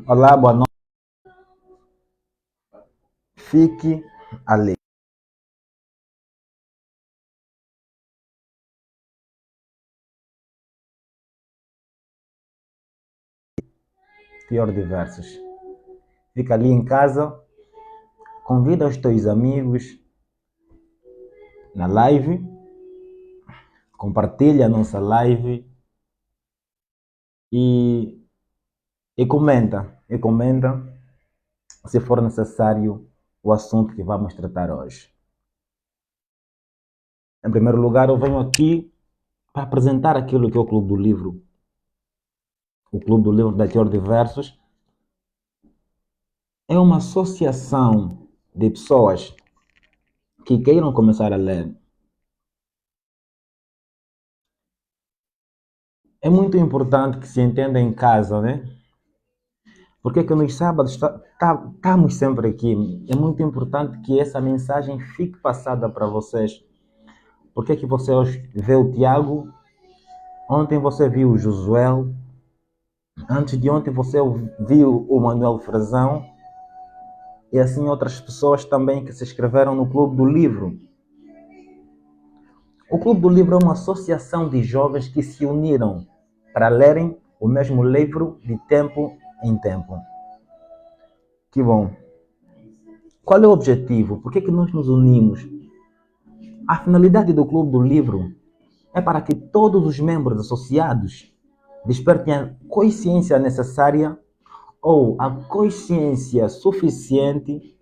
Olá, boa noite. Fique ali. Teor de Versos. Fica ali em casa, convida os teus amigos na live, compartilha a nossa live e comenta, se for necessário, o assunto que vamos tratar hoje. Em primeiro lugar, eu venho aqui para apresentar aquilo que é o Clube do Livro. O Clube do Livro da Teor de Versos é uma associação de pessoas que queiram começar a ler. É muito importante que se entenda em casa, né? Porque que nos sábados estamos sempre aqui. É muito importante que essa mensagem fique passada para vocês. Porque que você hoje vê o Tiago, ontem você viu o Josué, antes de ontem você viu o Manuel Frazão, e assim outras pessoas também que se inscreveram no Clube do Livro. O Clube do Livro é uma associação de jovens que se uniram para lerem o mesmo livro de tempo em tempo. Que bom! Qual é o objetivo? Por que nós nos unimos? A finalidade do Clube do Livro é para que todos os membros associados despertem a consciência necessária ou a consciência suficiente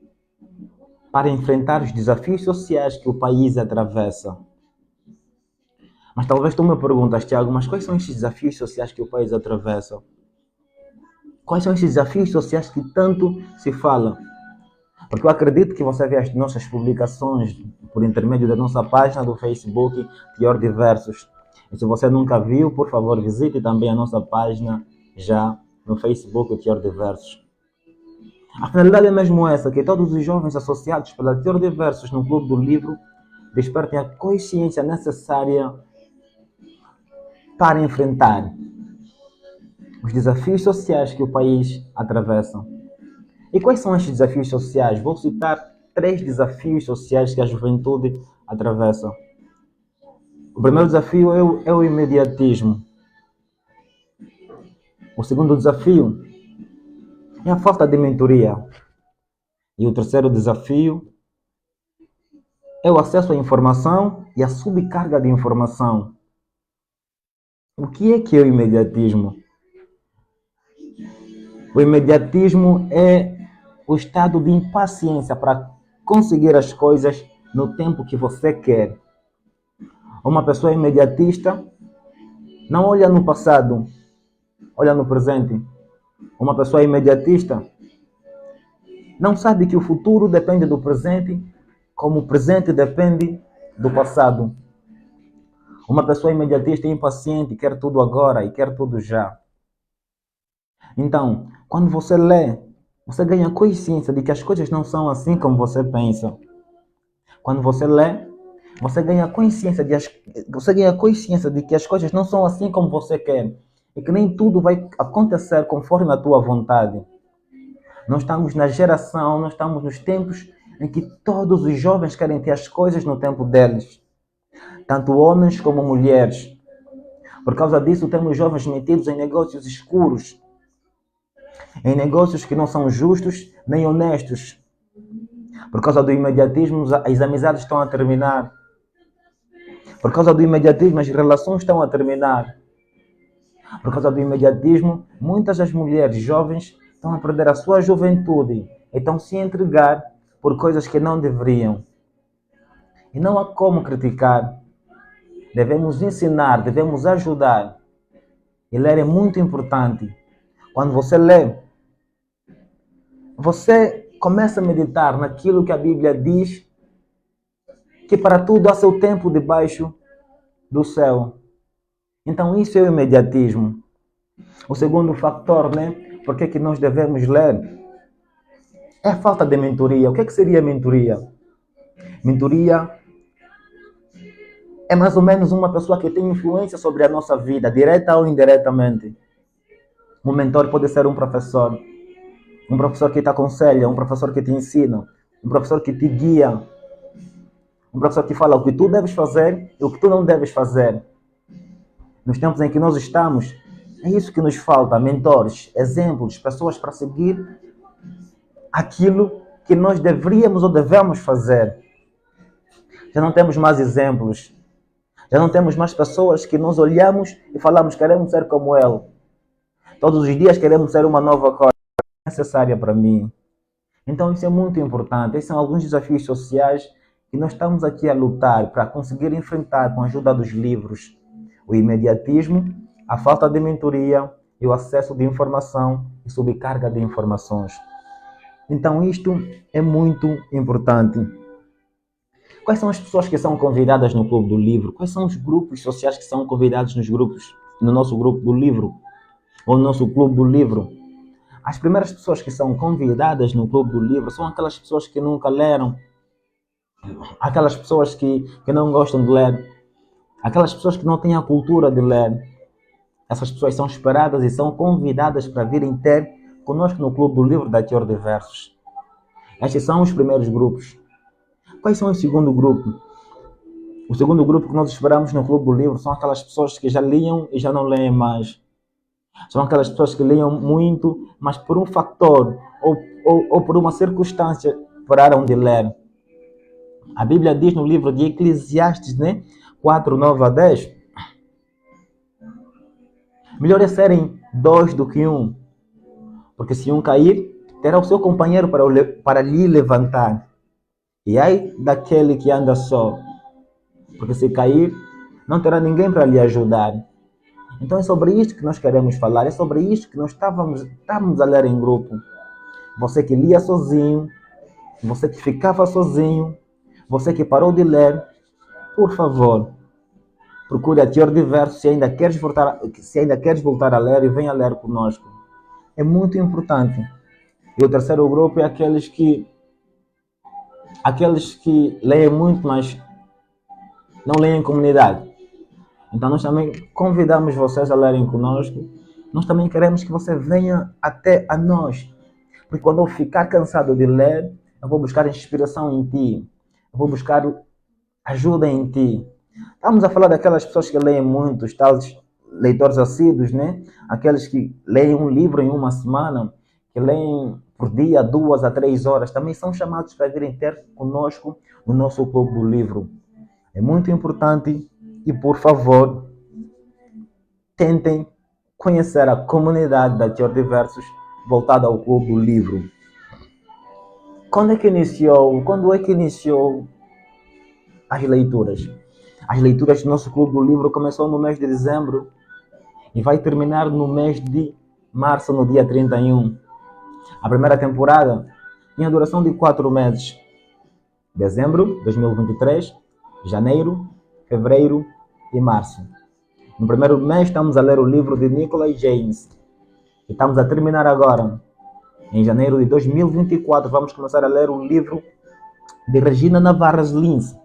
para enfrentar os desafios sociais que o país atravessa. Mas talvez tu me perguntas, Tiago, mas quais são estes desafios sociais que o país atravessa? Quais são estes desafios sociais que tanto se fala? Porque eu acredito que você vê as nossas publicações por intermédio da nossa página do Facebook, Teor de Versos. E se você nunca viu, por favor, visite também a nossa página já no Facebook, Teor de Versos. A finalidade é mesmo essa, que todos os jovens associados pela Teor de Versos no Clube do Livro despertem a consciência necessária para enfrentar os desafios sociais que o país atravessa. E quais são estes desafios sociais? Vou citar 3 desafios sociais que a juventude atravessa. O primeiro desafio é o imediatismo. O segundo desafio é a falta de mentoria. E o terceiro desafio é o acesso à informação e a subcarga de informação. O que é o imediatismo? O imediatismo é o estado de impaciência para conseguir as coisas no tempo que você quer. Uma pessoa imediatista não olha no passado, olha no presente. Uma pessoa imediatista não sabe que o futuro depende do presente, como o presente depende do passado. Uma pessoa imediatista é impaciente, quer tudo agora e quer tudo já. Então, quando você lê, você ganha consciência de que as coisas não são assim como você pensa. Quando você lê, você ganha consciência de que as coisas não são assim como você quer. E que nem tudo vai acontecer conforme a tua vontade. Nós estamos na geração, nós estamos nos tempos em que todos os jovens querem ter as coisas no tempo deles. Tanto homens como mulheres. Por causa disso, temos jovens metidos em negócios escuros. Em negócios que não são justos nem honestos. Por causa do imediatismo, as amizades estão a terminar. Por causa do imediatismo, as relações estão a terminar. Por causa do imediatismo, muitas das mulheres jovens estão a perder a sua juventude e estão se entregar por coisas que não deveriam. E não há como criticar. Devemos ensinar, devemos ajudar. E ler é muito importante. Quando você lê, você começa a meditar naquilo que a Bíblia diz, que para tudo há seu tempo debaixo do céu. Então isso é o imediatismo. O segundo fator, né? Por que nós devemos ler? É a falta de mentoria. O que seria mentoria? Mentoria é mais ou menos uma pessoa que tem influência sobre a nossa vida, direta ou indiretamente. Um mentor pode ser um professor que te aconselha, um professor que te ensina, um professor que te guia, um professor que fala o que tu deves fazer e o que tu não deves fazer. Nos tempos em que nós estamos, é isso que nos falta, mentores, exemplos, pessoas para seguir aquilo que nós deveríamos ou devemos fazer. Já não temos mais exemplos, já não temos mais pessoas que nós olhamos e falamos, queremos ser como ele. Todos os dias queremos ser uma nova coisa necessária para mim. Então isso é muito importante. Esses são alguns desafios sociais que nós estamos aqui a lutar para conseguir enfrentar com a ajuda dos livros. O imediatismo, a falta de mentoria e o acesso de informação e sobrecarga de informações. Então isto é muito importante. Quais são as pessoas que são convidadas no Clube do Livro? Quais são os grupos sociais que são convidados no nosso grupo do livro? Ou no nosso Clube do Livro? As primeiras pessoas que são convidadas no Clube do Livro são aquelas pessoas que nunca leram, aquelas pessoas que não gostam de ler, aquelas pessoas que não têm a cultura de ler. Essas pessoas são esperadas e são convidadas para virem ter conosco no Clube do Livro da Teor de Versos. Estes são os primeiros grupos. Quais são o segundo grupo? O segundo grupo que nós esperamos no Clube do Livro são aquelas pessoas que já liam e já não leem mais. São aquelas pessoas que liam muito, mas por um fator ou por uma circunstância pararam de ler. A Bíblia diz no livro de Eclesiastes, né? 4, 9 a 10. Melhor é serem dois do que um. Porque se um cair, terá o seu companheiro para lhe levantar. E ai daquele que anda só. Porque se cair, não terá ninguém para lhe ajudar. Então é sobre isto que nós queremos falar. É sobre isto que nós estávamos a ler em grupo. Você que lia sozinho, você que ficava sozinho, você que parou de ler, por favor, procure a Teor de Versos se ainda queres voltar a ler e venha ler conosco. É muito importante. E o terceiro grupo é aqueles que leem muito, mas não leem em comunidade. Então nós também convidamos vocês a lerem conosco. Nós também queremos que você venha até a nós. Porque quando eu ficar cansado de ler, eu vou buscar inspiração em ti. Eu vou buscar ajuda em ti. Estamos a falar daquelas pessoas que leem muito, os tais leitores assíduos, né? Aqueles que leem um livro em uma semana, que leem por dia 2 a 3 horas, também são chamados para virem ter conosco no nosso Clube do Livro. É muito importante e, por favor, tentem conhecer a comunidade da Teor de Versos voltada ao Clube do Livro. Quando é que iniciou as leituras? As leituras do nosso Clube do Livro começou no mês de dezembro e vai terminar no mês de março, no dia 31. A primeira temporada tinha duração de 4 meses. Dezembro de 2023, janeiro, fevereiro e março. No primeiro mês estamos a ler o livro de Nicholas James. E estamos a terminar agora. Em janeiro de 2024 vamos começar a ler o livro de Regina Navarras Lins,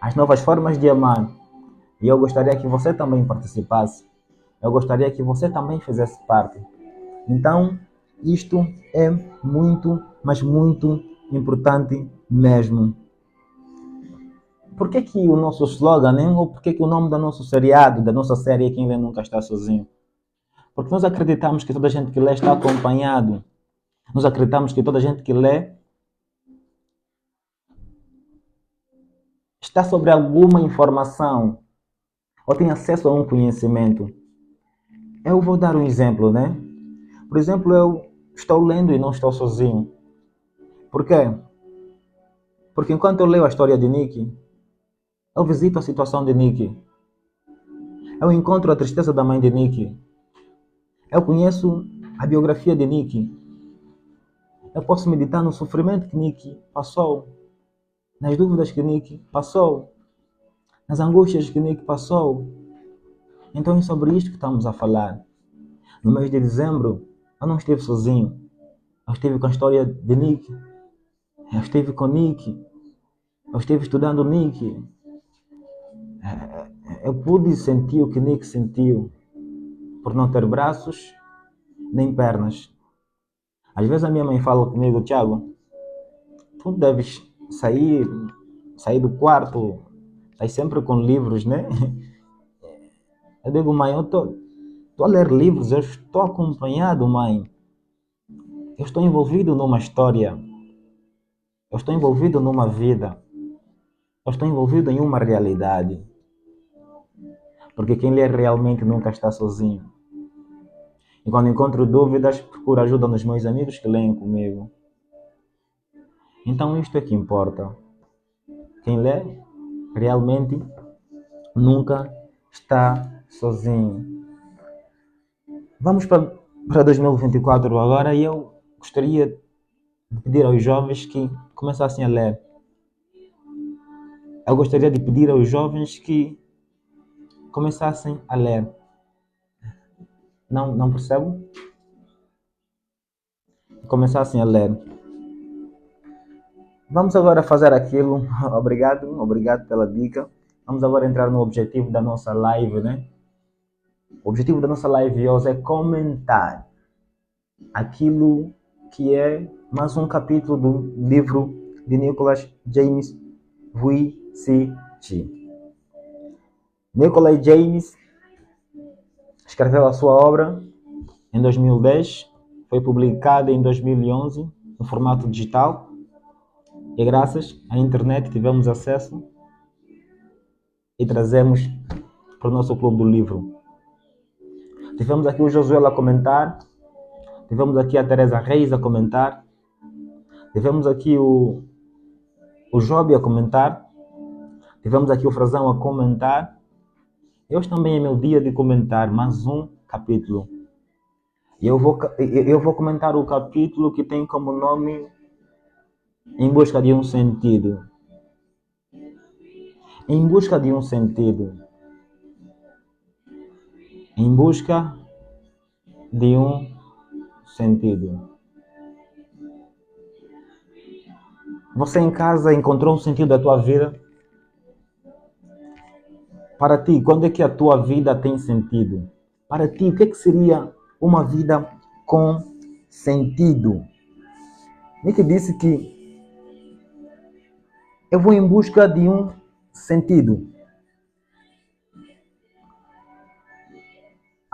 As Novas Formas de Amar. E eu gostaria que você também participasse. Eu gostaria que você também fizesse parte. Então, isto é muito, mas muito importante mesmo. Por que o nosso slogan, né? Ou por que o nome do nosso seriado, da nossa série é Quem Lê Nunca Está Sozinho? Porque nós acreditamos que toda gente que lê está acompanhado. Nós acreditamos que toda gente que lê está sobre alguma informação ou tem acesso a um conhecimento. Eu vou dar um exemplo, né? Por exemplo, eu estou lendo e não estou sozinho. Por quê? Porque enquanto eu leio a história de Nick, eu visito a situação de Nick. Eu encontro a tristeza da mãe de Nick. Eu conheço a biografia de Nick. Eu posso meditar no sofrimento que Nick passou, nas dúvidas que Nick passou, nas angústias que Nick passou. Então é sobre isto que estamos a falar. No mês de dezembro, eu não estive sozinho. Eu estive com a história de Nick. Eu estive com Nick. Eu estive estudando Nick. Eu pude sentir o que Nick sentiu por não ter braços nem pernas. Às vezes a minha mãe fala comigo, Thiago, tu deves sair do quarto, estás sempre com livros, né? Eu digo, mãe, eu estou a ler livros, eu estou acompanhado, mãe. Eu estou envolvido numa história. Eu estou envolvido numa vida. Eu estou envolvido em uma realidade. Porque quem lê realmente nunca está sozinho. E quando encontro dúvidas, procuro ajuda nos meus amigos que leem comigo. Então isto é que importa. Quem lê realmente nunca está sozinho. Vamos para 2024 agora e eu gostaria de pedir aos jovens que começassem a ler. Eu gostaria de pedir aos jovens que começassem a ler. Não percebo? Começassem a ler. Vamos agora fazer aquilo. Obrigado pela dica. Vamos agora entrar no objetivo da nossa live, né? O objetivo da nossa live hoje é comentar aquilo que é mais um capítulo do livro de Nicholas James Vucinic. Nicholas James escreveu a sua obra em 2010, foi publicada em 2011 no formato digital e graças à internet tivemos acesso e trazemos para o nosso clube do livro. Tivemos aqui o Josué a comentar, tivemos aqui a Teresa Reis a comentar, tivemos aqui o Job a comentar, tivemos aqui o Frazão a comentar. E hoje também é meu dia de comentar mais um capítulo. E eu vou comentar o capítulo que tem como nome Em Busca de um Sentido. Em busca de um sentido. Em busca de um sentido. Você em casa encontrou um sentido da tua vida? Para ti, quando é que a tua vida tem sentido? Para ti, o que seria uma vida com sentido? Nick disse que eu vou em busca de um sentido.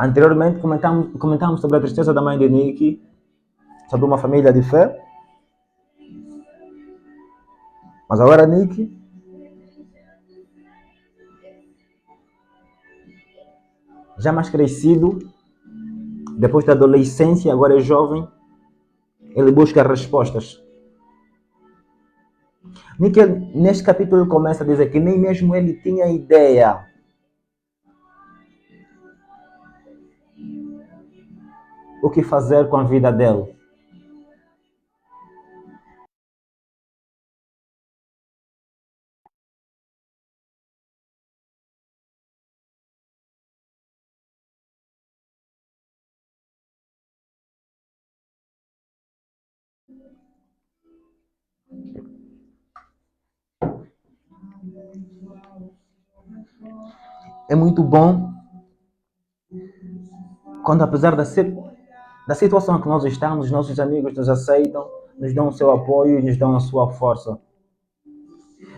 Anteriormente comentamos sobre a tristeza da mãe de Nick, sobre uma família de fé. Mas agora Nick já mais crescido, depois da adolescência, agora é jovem, ele busca respostas. Nick, neste capítulo, ele começa a dizer que nem mesmo ele tinha ideia o que fazer com a vida dele. É muito bom quando, apesar da situação que nós estamos, nossos amigos nos aceitam, nos dão o seu apoio e nos dão a sua força.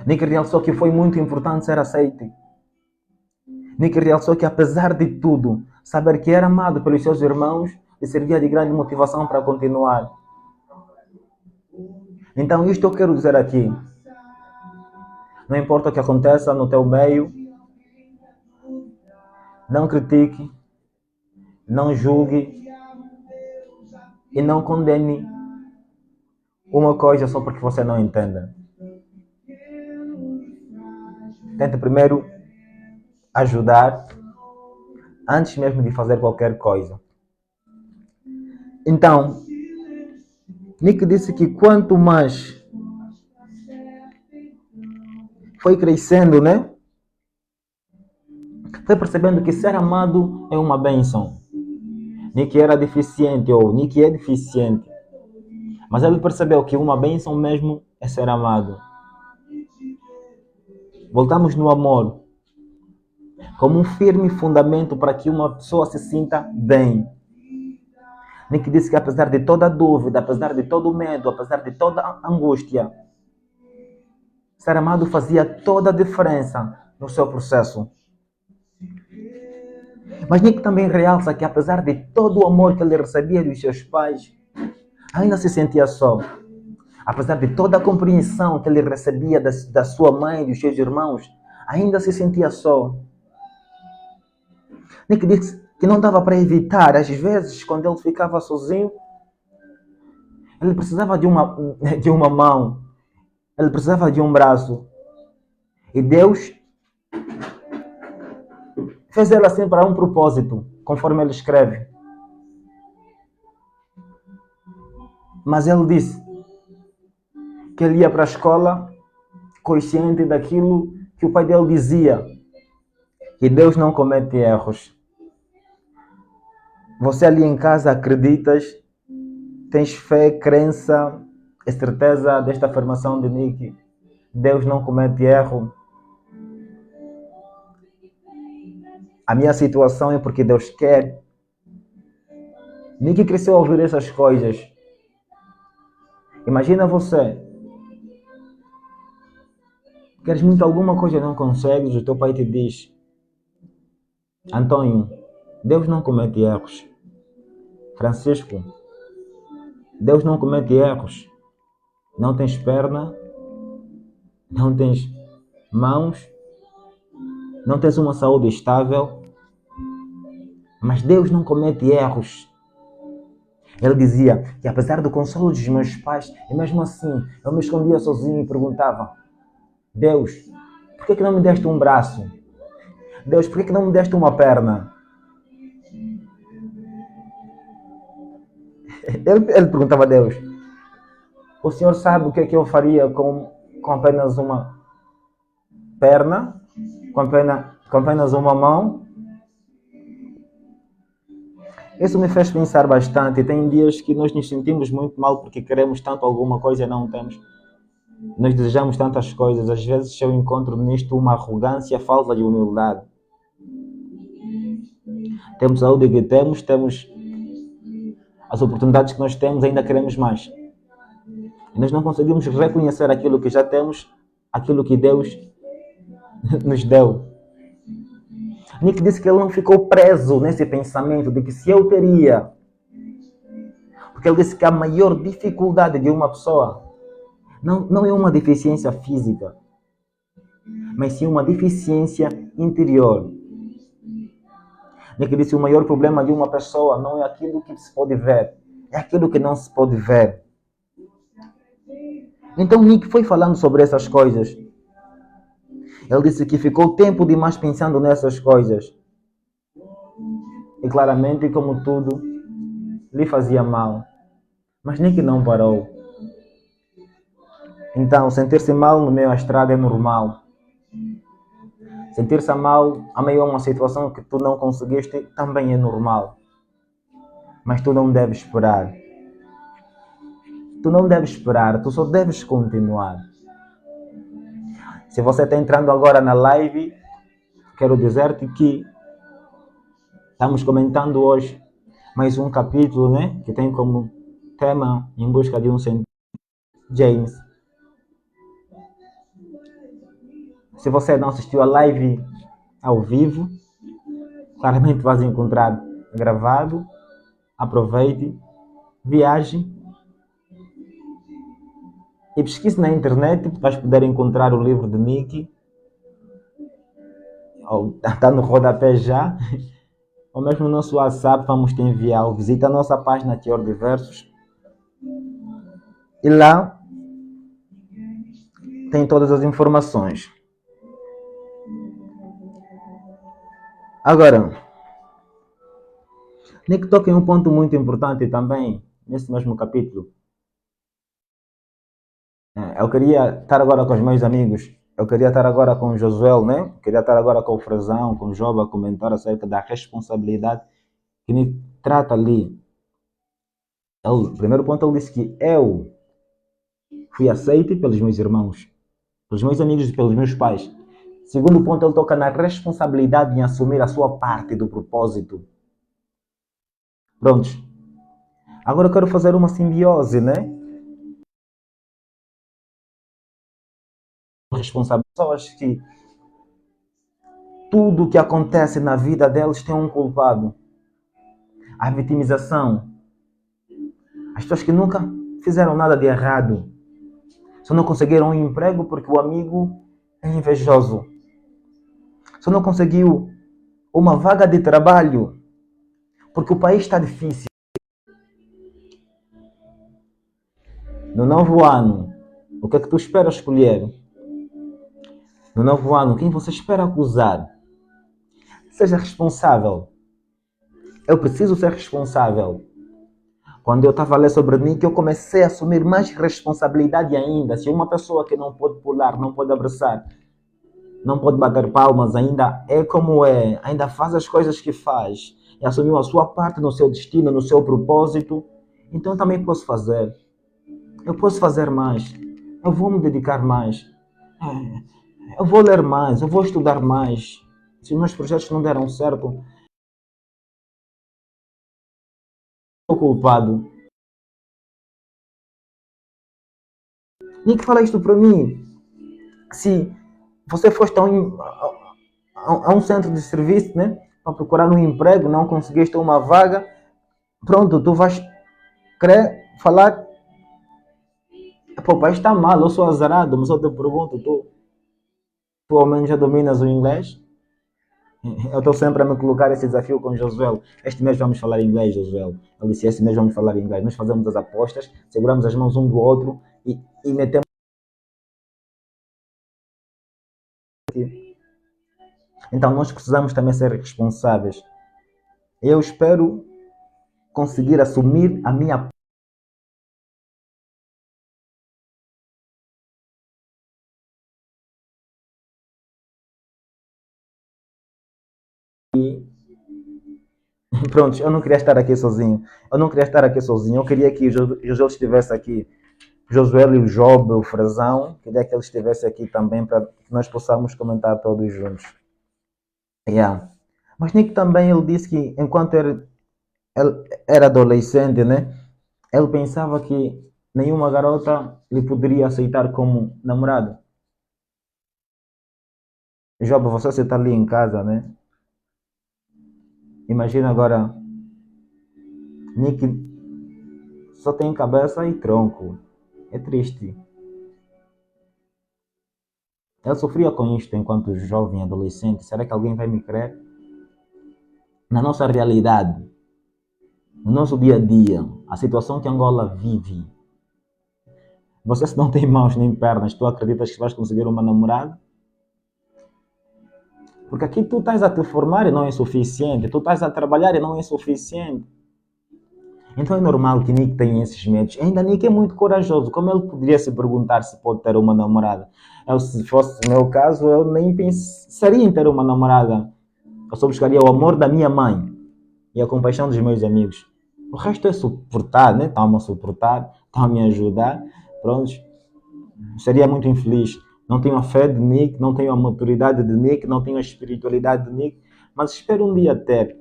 Nick realçou que foi muito importante ser aceito. Nick realçou que, apesar de tudo, saber que era amado pelos seus irmãos lhe servia de grande motivação para continuar. Então, isto eu quero dizer aqui. Não importa o que aconteça no teu meio, não critique, não julgue, e não condene uma coisa só porque você não entende. Tente primeiro ajudar antes mesmo de fazer qualquer coisa. Então, Nick disse que quanto mais foi crescendo, né? Foi percebendo que ser amado é uma bênção. Nick era deficiente, ou Nick é deficiente. Mas ele percebeu que uma bênção mesmo é ser amado. Voltamos no amor como um firme fundamento para que uma pessoa se sinta bem. Nick disse que apesar de toda a dúvida, apesar de todo o medo, apesar de toda a angústia, ser amado fazia toda a diferença no seu processo. Mas Nick também realça que apesar de todo o amor que ele recebia dos seus pais, ainda se sentia só. Apesar de toda a compreensão que ele recebia da sua mãe e dos seus irmãos, ainda se sentia só. Nick disse que não dava para evitar, às vezes, quando ele ficava sozinho, ele precisava de uma mão, ele precisava de um braço. E Deus fez ele assim para um propósito, conforme ele escreve. Mas ele disse que ele ia para a escola consciente daquilo que o pai dele dizia, que Deus não comete erros. Você ali em casa acreditas, tens fé, crença e certeza desta afirmação de Nick? Deus não comete erro. A minha situação é porque Deus quer. Nick cresceu a ouvir essas coisas. Imagina você. Queres muito alguma coisa e não consegues, o teu pai te diz: Antônio, Deus não comete erros. Francisco, Deus não comete erros. Não tens perna, não tens mãos, não tens uma saúde estável, mas Deus não comete erros. Ele dizia que apesar do consolo dos meus pais, e mesmo assim, eu me escondia sozinho e perguntava: Deus, por que não me deste um braço? Deus, por que não me deste uma perna? Ele perguntava a Deus: o Senhor sabe o que é que eu faria com apenas uma perna? Com apenas uma mão? Isso me fez pensar bastante. Tem dias que nós nos sentimos muito mal porque queremos tanto alguma coisa e não temos. Nós desejamos tantas coisas. Às vezes eu encontro nisto uma arrogância, falta de humildade. Temos a saúde que temos as oportunidades que nós temos, ainda queremos mais. E nós não conseguimos reconhecer aquilo que já temos, aquilo que Deus nos deu. Nick disse que ele não ficou preso nesse pensamento de que se eu teria. Porque ele disse que a maior dificuldade de uma pessoa não é uma deficiência física, mas sim uma deficiência interior. Nick disse que o maior problema de uma pessoa não é aquilo que se pode ver, é aquilo que não se pode ver. Então Nick foi falando sobre essas coisas. Ele disse que ficou tempo demais pensando nessas coisas. E claramente, como tudo, lhe fazia mal. Mas Nick não parou. Então, sentir-se mal no meio da estrada é normal. Sentir-se mal a meio a uma situação que tu não conseguiste também é normal. Mas tu não deves esperar. Tu não deves esperar, tu só deves continuar. Se você está entrando agora na live, quero dizer-te que estamos comentando hoje mais um capítulo, né, que tem como tema Em Busca de um Sentido, James. Se você não assistiu a live ao vivo, claramente vais encontrar gravado. Aproveite, viaje e pesquise na internet, vais poder encontrar o livro de Nick. Está no rodapé já. Ou mesmo no nosso WhatsApp, vamos te enviar. Visita a nossa página Teor Diversos. E lá tem todas as informações. Agora, Nick toca em um ponto muito importante também, nesse mesmo capítulo. Eu queria estar agora com os meus amigos. Eu queria estar agora com o Josuel, né? Queria estar agora com o Frazão, com o Job a comentar acerca da responsabilidade que Nick trata ali. O primeiro ponto ele disse que eu fui aceito pelos meus irmãos, pelos meus amigos e pelos meus pais. Segundo ponto, ele toca na responsabilidade em assumir a sua parte do propósito. Prontos. Agora eu quero fazer uma simbiose, né? Responsável. Pessoas que tudo o que acontece na vida deles tem um culpado. A vitimização. As pessoas que nunca fizeram nada de errado. Só não conseguiram um emprego porque o amigo é invejoso. Só não conseguiu uma vaga de trabalho porque o país está difícil. No novo ano, o que é que tu esperas escolher? No novo ano, quem você espera acusar? Seja responsável. Eu preciso ser responsável. Quando eu estava a ler sobre Nick, eu comecei a assumir mais responsabilidade ainda. Se uma pessoa que não pode pular, não pode abraçar, não pode bater palmas, ainda é como é, ainda faz as coisas que faz, e assumiu a sua parte no seu destino, no seu propósito, então eu também posso fazer. Eu posso fazer mais. Eu vou me dedicar mais. Eu vou ler mais, eu vou estudar mais. Se os meus projetos não deram certo, sou culpado. Nick fala isto para mim. Se você foste a um centro de serviço, né, para procurar um emprego, não conseguiste uma vaga, pronto, tu vais querer falar, pô, pai está mal, eu sou azarado, mas eu te pergunto, tu ao menos já dominas o inglês? Eu estou sempre a me colocar esse desafio com o Josué. Este mês vamos falar inglês, Josué. Ele disse, este mês vamos falar inglês. Nós fazemos as apostas, seguramos as mãos um do outro e metemos aqui. Então nós precisamos também ser responsáveis. Eu espero conseguir assumir a minha pronto, eu não queria estar aqui sozinho. Eu não queria estar aqui sozinho. Eu queria que o Josué estivesse aqui. Josué e o Job, o Frazão. Queria que ele estivesse aqui também para que nós possamos comentar todos juntos. Yeah. Mas Nick também ele disse que enquanto ele era adolescente, né? Ele pensava que nenhuma garota lhe poderia aceitar como namorado. Job, você está ali em casa, né? Imagina agora, Nick só tem cabeça e tronco. É triste. Eu sofria com isto enquanto jovem adolescente. Será que alguém vai me crer? Na nossa realidade, no nosso dia a dia, a situação que Angola vive, você se não tem mãos nem pernas, tu acreditas que vais conseguir uma namorada? Porque aqui tu estás a te formar e não é suficiente, tu estás a trabalhar e não é suficiente. Então é normal que Nick tenha esses medos. Ainda Nick é muito corajoso. Como ele poderia se perguntar se pode ter uma namorada? Eu, se fosse o meu caso, eu nem pensaria em ter uma namorada. Eu só buscaria o amor da minha mãe e a compaixão dos meus amigos. O resto é suportar, né? Estão-me a suportar, estão a me ajudar. Pronto. Seria muito infeliz. Não tenho a fé de Nick, não tenho a maturidade de Nick, não tenho a espiritualidade de Nick, mas espero um dia ter.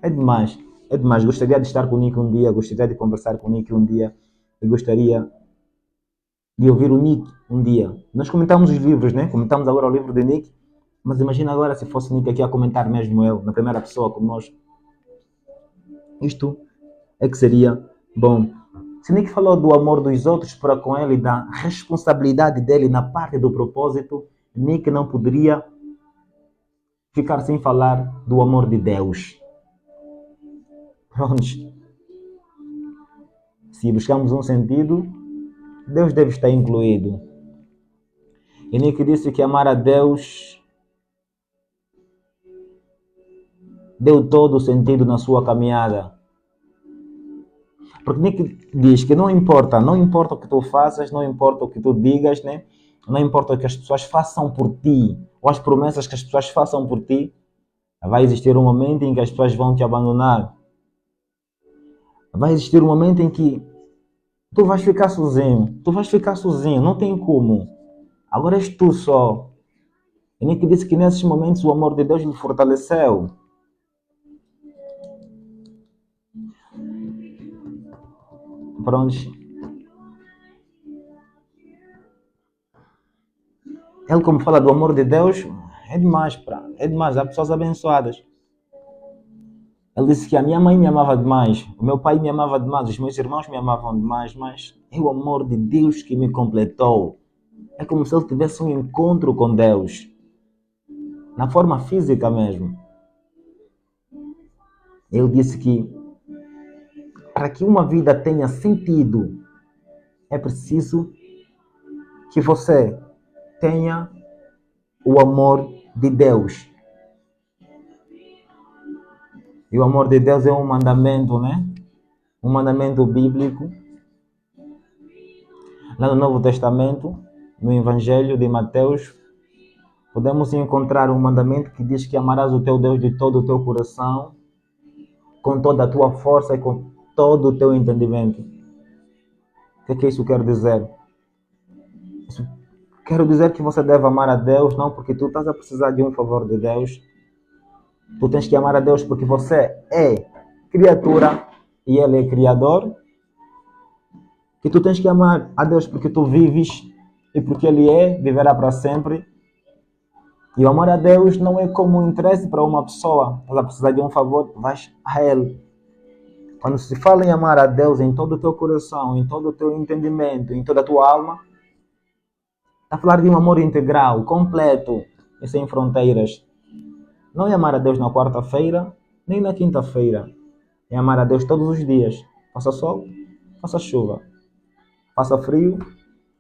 É demais, é demais. Gostaria de estar com o Nick um dia, gostaria de conversar com o Nick um dia e gostaria de ouvir o Nick um dia. Nós comentamos os livros, né? Comentamos agora o livro de Nick, mas imagina agora se fosse o Nick aqui a comentar mesmo ele, na primeira pessoa como nós. Isto é que seria bom. Se Nick falou do amor dos outros para com ele, da responsabilidade dele na parte do propósito, Nick não poderia ficar sem falar do amor de Deus. Pronto. Se buscamos um sentido, Deus deve estar incluído. E Nick disse que amar a Deus deu todo o sentido na sua caminhada. Porque Nick diz que não importa o que tu faças, não importa o que tu digas, né? Não importa o que as pessoas façam por ti, ou as promessas que as pessoas façam por ti, vai existir um momento em que as pessoas vão te abandonar. Vai existir um momento em que tu vais ficar sozinho, não tem como. Agora és tu só. E Nick disse que nesses momentos o amor de Deus lhe fortaleceu. Pronto. Ele, como fala do amor de Deus, é demais, há pessoas abençoadas. Ele disse que a minha mãe me amava demais, o meu pai me amava demais, os meus irmãos me amavam demais, mas é o amor de Deus que me completou. É como se ele tivesse um encontro com Deus, na forma física mesmo. Ele disse que para que uma vida tenha sentido, é preciso que você tenha o amor de Deus. E o amor de Deus é um mandamento, né? Um mandamento bíblico. Lá no Novo Testamento, no Evangelho de Mateus, podemos encontrar um mandamento que diz que amarás o teu Deus de todo o teu coração, com toda a tua força e com todo o teu entendimento. O que isso quer dizer? Quero dizer que você deve amar a Deus, não porque tu estás a precisar de um favor de Deus. Tu tens que amar a Deus porque você é criatura e Ele é Criador. Que tu tens que amar a Deus porque tu vives e porque Ele viverá para sempre. E o amor a Deus não é como um interesse para uma pessoa. Ela precisa de um favor, vais a Ele. Quando se fala em amar a Deus em todo o teu coração, em todo o teu entendimento, em toda a tua alma, está a falar de um amor integral, completo e sem fronteiras. Não é amar a Deus na quarta-feira, nem na quinta-feira. É amar a Deus todos os dias. Faça sol, faça chuva. Faça frio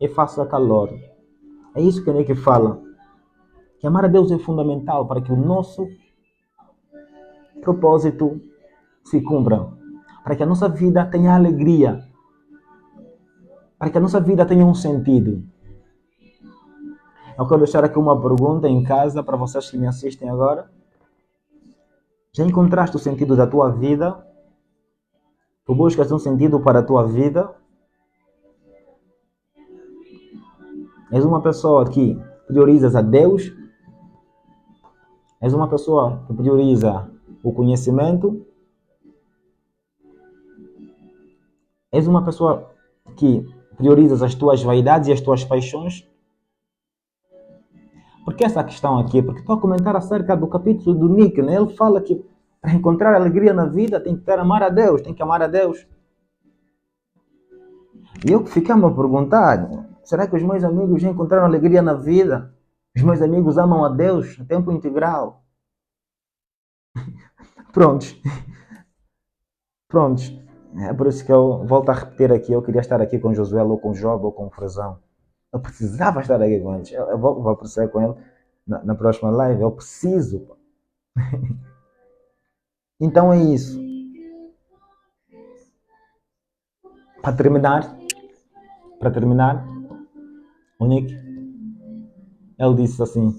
e faça calor. É isso que a Nick fala. Que amar a Deus é fundamental para que o nosso propósito se cumpra. Para que a nossa vida tenha alegria. Para que a nossa vida tenha um sentido. Eu quero deixar aqui uma pergunta em casa para vocês que me assistem agora. Já encontraste o sentido da tua vida? Tu buscas um sentido para a tua vida? És uma pessoa que priorizas a Deus? És uma pessoa que prioriza o conhecimento? És uma pessoa que priorizas as tuas vaidades e as tuas paixões? Por que essa questão aqui? Porque estou a comentar acerca do capítulo do Nick, né? Ele fala que para encontrar alegria na vida tem que ter amar a Deus, tem que amar a Deus. E eu fiquei a me perguntar, será que os meus amigos já encontraram alegria na vida? Os meus amigos amam a Deus a tempo integral? Prontos. É por isso que eu volto a repetir aqui, eu queria estar aqui com Josué, ou com Job, ou com o Frazão. Eu precisava estar aqui com eles. Eu vou aparecer com ele na próxima live. Eu preciso. Então é isso. Para terminar, o Nick, ele diz assim: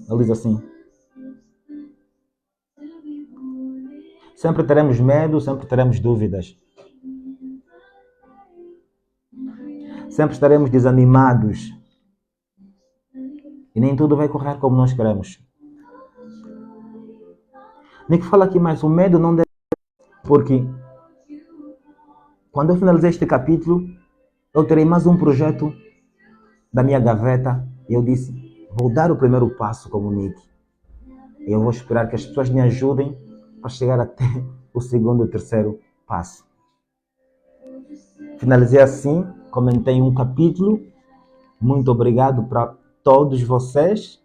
sempre teremos medo, sempre teremos dúvidas. Sempre estaremos desanimados. E nem tudo vai correr como nós queremos. Nick fala aqui mais, o medo não deve... Porque quando eu finalizei este capítulo, eu terei mais um projeto da minha gaveta. E eu disse, vou dar o primeiro passo como Nick. E eu vou esperar que as pessoas me ajudem para chegar até o segundo e terceiro passo. Finalizei assim, comentei um capítulo. Muito obrigado para todos vocês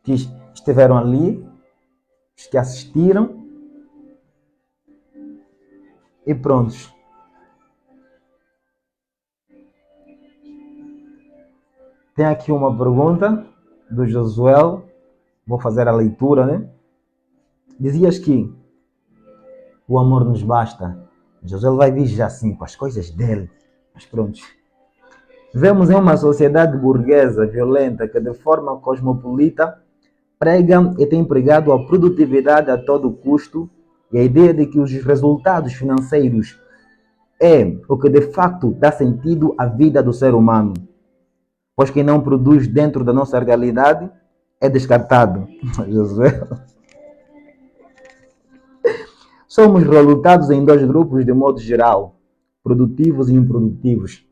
que estiveram ali, os que assistiram. E prontos. Tem aqui uma pergunta do Josué. Vou fazer a leitura, né? Dizias que o amor nos basta. Josué vai vir já assim com as coisas dele. Mas pronto. Vemos em uma sociedade burguesa violenta que de forma cosmopolita prega e tem pregado a produtividade a todo custo e a ideia de que os resultados financeiros é o que de facto dá sentido à vida do ser humano. Pois quem não produz dentro da nossa realidade é descartado. Josué. Somos relutados em dois grupos de modo geral, produtivos e improdutivos.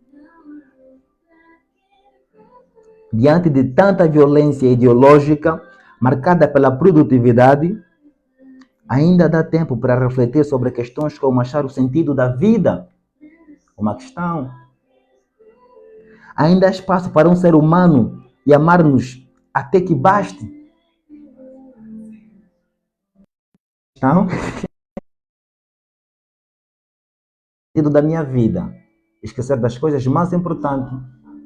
Diante de tanta violência ideológica marcada pela produtividade, ainda dá tempo para refletir sobre questões como achar o sentido da vida. Uma questão. Ainda há espaço para um ser humano e amar-nos até que baste. Então, o sentido da minha vida. Esquecer das coisas mais importantes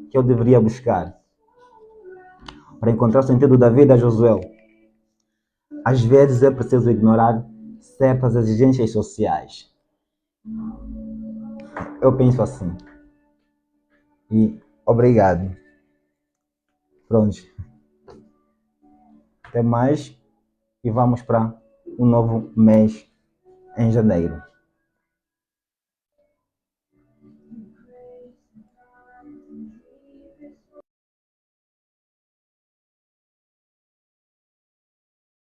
que eu deveria buscar. Para encontrar o sentido da vida, Josué, às vezes é preciso ignorar certas exigências sociais. Eu penso assim. E obrigado. Pronto. Até mais. E vamos para um novo mês em janeiro.